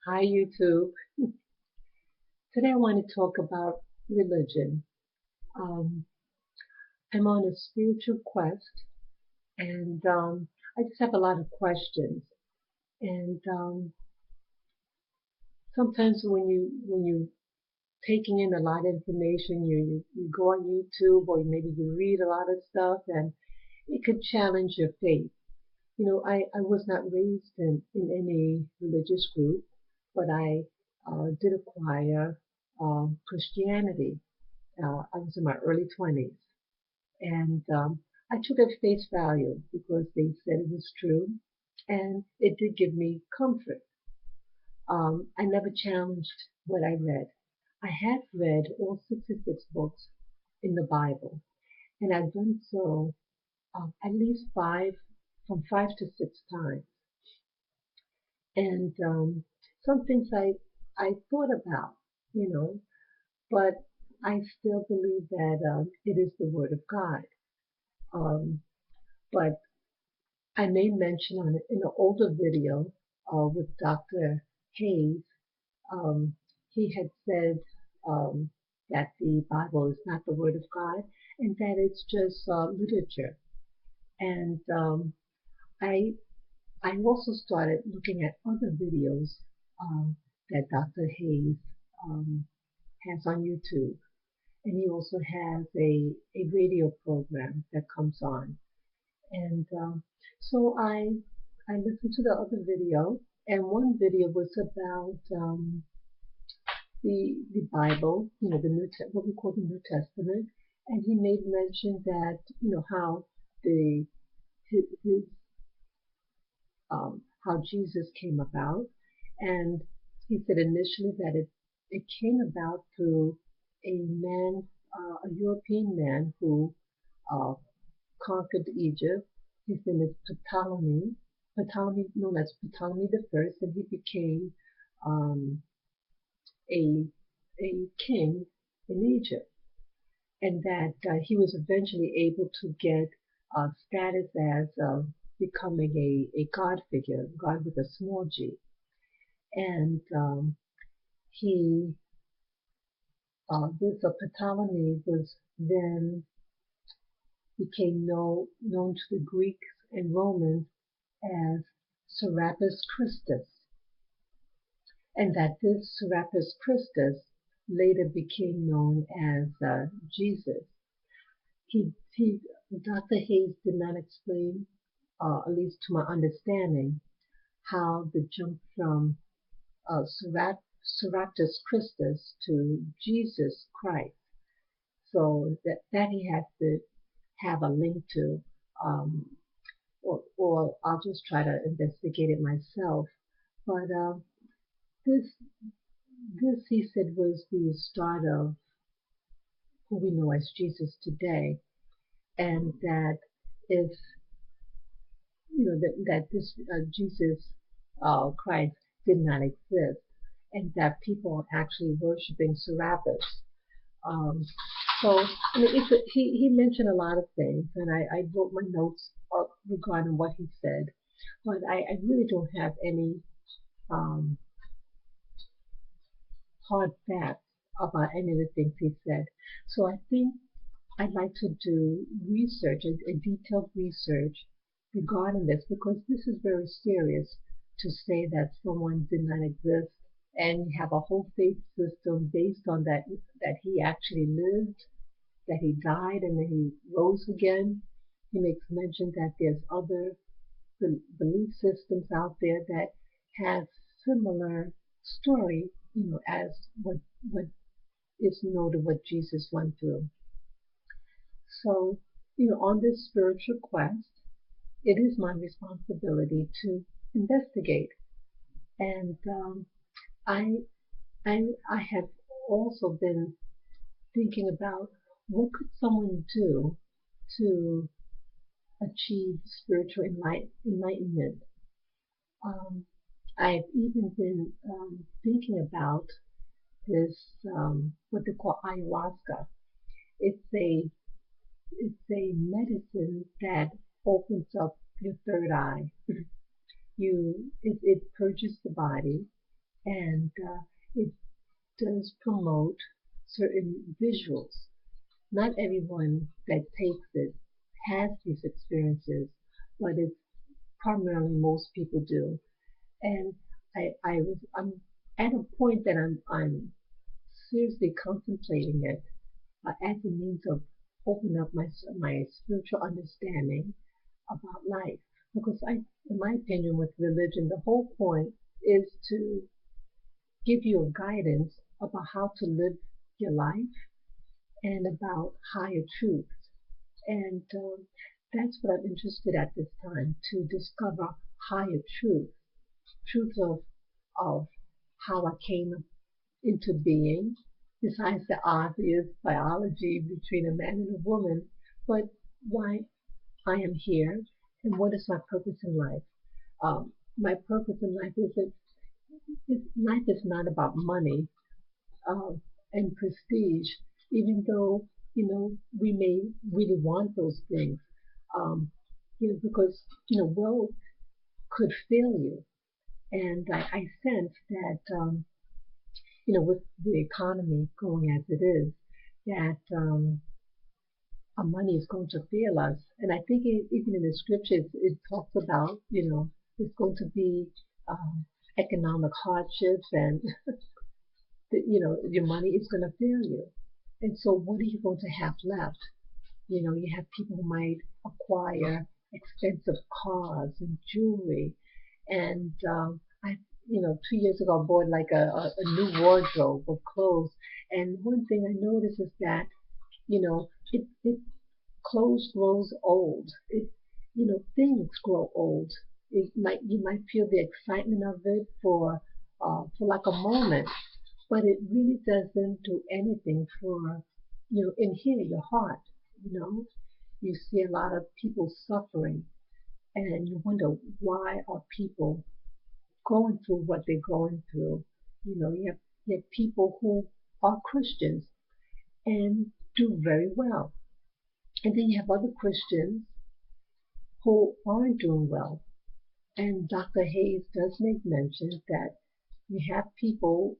Hi, YouTube. Today I want to talk about religion. Um, I'm on a spiritual quest, and I just have a lot of questions. And sometimes when you taking in a lot of information, you go on YouTube or maybe you read a lot of stuff, and it could challenge your faith. I was not raised in any religious group, but I did acquire Christianity. I was in my early 20s, and I took it at face value because they said it was true, and it did give me comfort. I never challenged what I read. I have read all 66 books in the Bible, and I've done so at least from 5 to 6 times. And some things I thought about, you know, but I still believe that it is the Word of God. Um, but I made mention on it in an older video with Dr. Hayes. Um, he had said that the Bible is not the Word of God and that it's just literature. And I I also started looking at other videos um, that Dr. Hayes um, has on YouTube, and he also has a radio program that comes on. And so I listened to the other video, and one video was about the Bible, the what we call the New Testament, and he made mention that how the his how Jesus came about, and he said initially that it came about through a European man who uh, conquered Egypt. His name is Ptolemy, known as Ptolemy the First, and he became um, a a king in Egypt, and that he was eventually able to get status as becoming a god figure, God with a small g, and he this Ptolemy was then became known to the Greeks and Romans as Serapis Christus, and that this Serapis Christus later became known as Jesus. He Dr. Hayes did not explain, at least to my understanding, how the jump from Serapis Christus to Jesus Christ. So that he has to have a link to, um, or I'll just try to investigate it myself. But this this he said was the start of who we know as Jesus today, and that if that this Jesus Christ did not exist, and that people are actually worshiping Serapis. Um, so he mentioned a lot of things, and I wrote my notes up regarding what he said, but I really don't have any um, hard facts about any of the things he said. So I think I'd like to do research, a detailed research regarding this, because this is very serious to say that someone did not exist and you have a whole faith system based on that he actually lived, that he died, and that he rose again. He makes mention that there's other belief systems out there that have similar story, as what is known of what Jesus went through. So, on this spiritual quest, it is my responsibility to investigate. And I, I have also been thinking about what could someone do to achieve spiritual enlightenment. Um, I've even been thinking about this, what they call ayahuasca. It's a it's a medicine that opens up your third eye. It purges the body, and it does promote certain visuals. Not everyone that takes it has these experiences, but it's primarily most people do. And I'm at a point that I'm seriously contemplating it as a means of opening up my spiritual understanding about life. Because in my opinion, with religion, the whole point is to give you a guidance about how to live your life and about higher truths. And that's what I'm interested at this time, to discover higher truths of how I came into being, besides the obvious biology between a man and a woman, but why I am here and what is my purpose in life. My purpose in life life is not about money um, and prestige, even though we may really want those things. Um, because wealth could fill you, and I sense that with the economy going as it is, that our money is going to fail us. And I think even in the scriptures, it talks about there's going to be economic hardships, and your money is going to fail you. And so, what are you going to have left? You have people who might acquire expensive cars and jewelry. And I, 2 years ago, I bought like a new wardrobe of clothes. And one thing I noticed is that, it clothes grows old. Things grow old. You might feel the excitement of it for like a moment, but it really doesn't do anything for in here your heart. You know, you see a lot of people suffering, and you wonder why are people going through what they're going through. You have people who are Christians and do very well, and then you have other Christians who aren't doing well. And Dr. Hayes does make mention that you have people,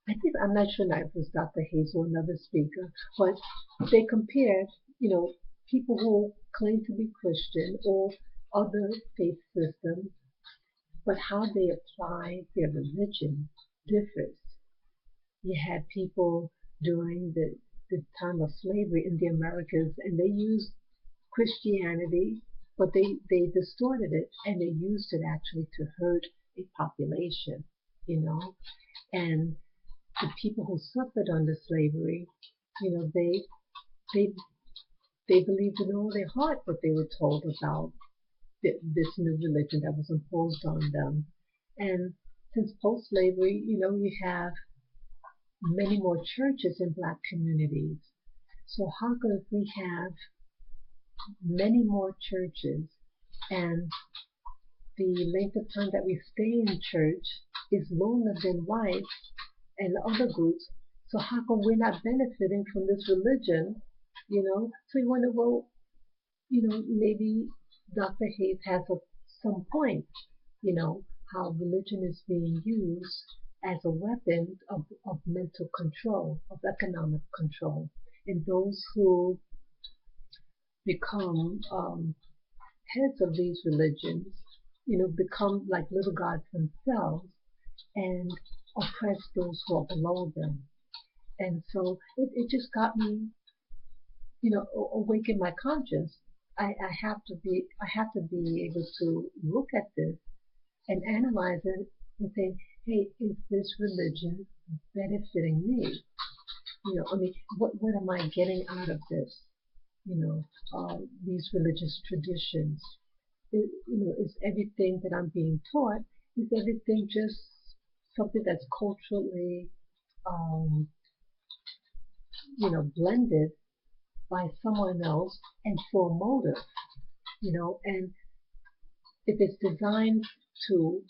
I think, I'm not sure now if it was Dr. Hayes or another speaker, but they compared, people who claim to be Christian or other faith systems, but how they apply their religion differs. You had people during the time of slavery in the Americas, and they used Christianity, but they distorted it and they used it actually to hurt a population, you know. And the people who suffered under slavery, you know, they they believed in all their heart what they were told about this new religion that was imposed on them. And since post-slavery, you have many more churches in black communities. So how come if we have many more churches and the length of time that we stay in church is longer than whites and other groups, so how come we're not benefiting from this religion? So you wonder, well, maybe Dr. Hayes has some point, how religion is being used as a weapon of mental control, of economic control. And those who become heads of these religions, become like little gods themselves and oppress those who are below them. And so it just got me, awaken my conscience. I have to be able to look at this and analyze it and say, hey, is this religion benefiting me? I mean, what am I getting out of this? These religious traditions. Is everything that I'm being taught, is everything just something that's culturally, um, blended by someone else and for a motive? And if it's designed to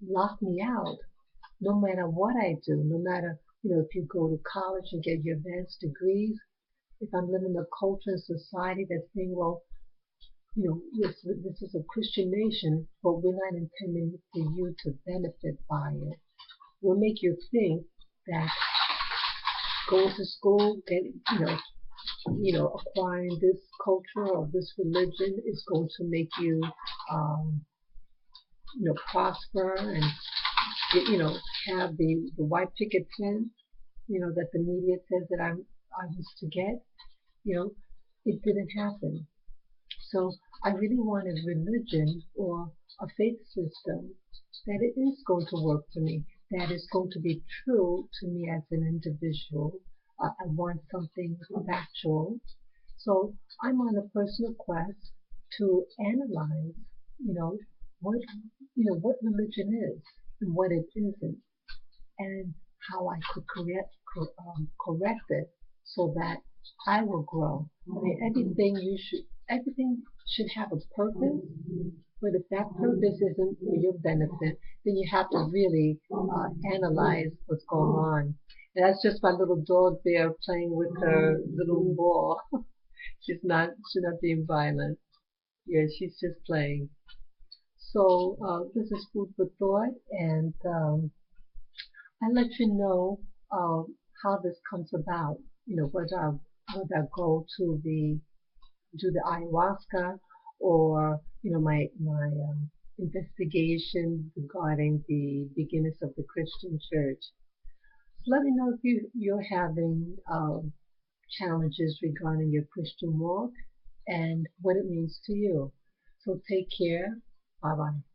lock me out, no matter what I do, no matter, if you go to college and get your advanced degrees, if I'm living in a culture and society that's saying, well, this is a Christian nation, but we're not intending for you to benefit by it. We'll make you think that going to school, acquiring this culture or this religion is going to make you, um, prosper and, you know, have the white picket fence, that the media says that I was to get. You know, it didn't happen. So I really wanted religion or a faith system that it is going to work for me, that is going to be true to me as an individual. I want something factual. So I'm on a personal quest to analyze, you know, what what religion is and what it isn't, and how I could correct it so that I will grow. I mean, everything should have a purpose, but if that purpose isn't for your benefit, then you have to really analyze what's going on. And that's just my little dog there playing with her little ball. She's not being violent. Yeah, she's just playing. So this is food for thought, and I'll let you know how this comes about. Whether I go to the do the ayahuasca, or my investigation regarding the beginnings of the Christian Church. So let me know if you're having challenges regarding your Christian walk and what it means to you. So take care. Bye bye.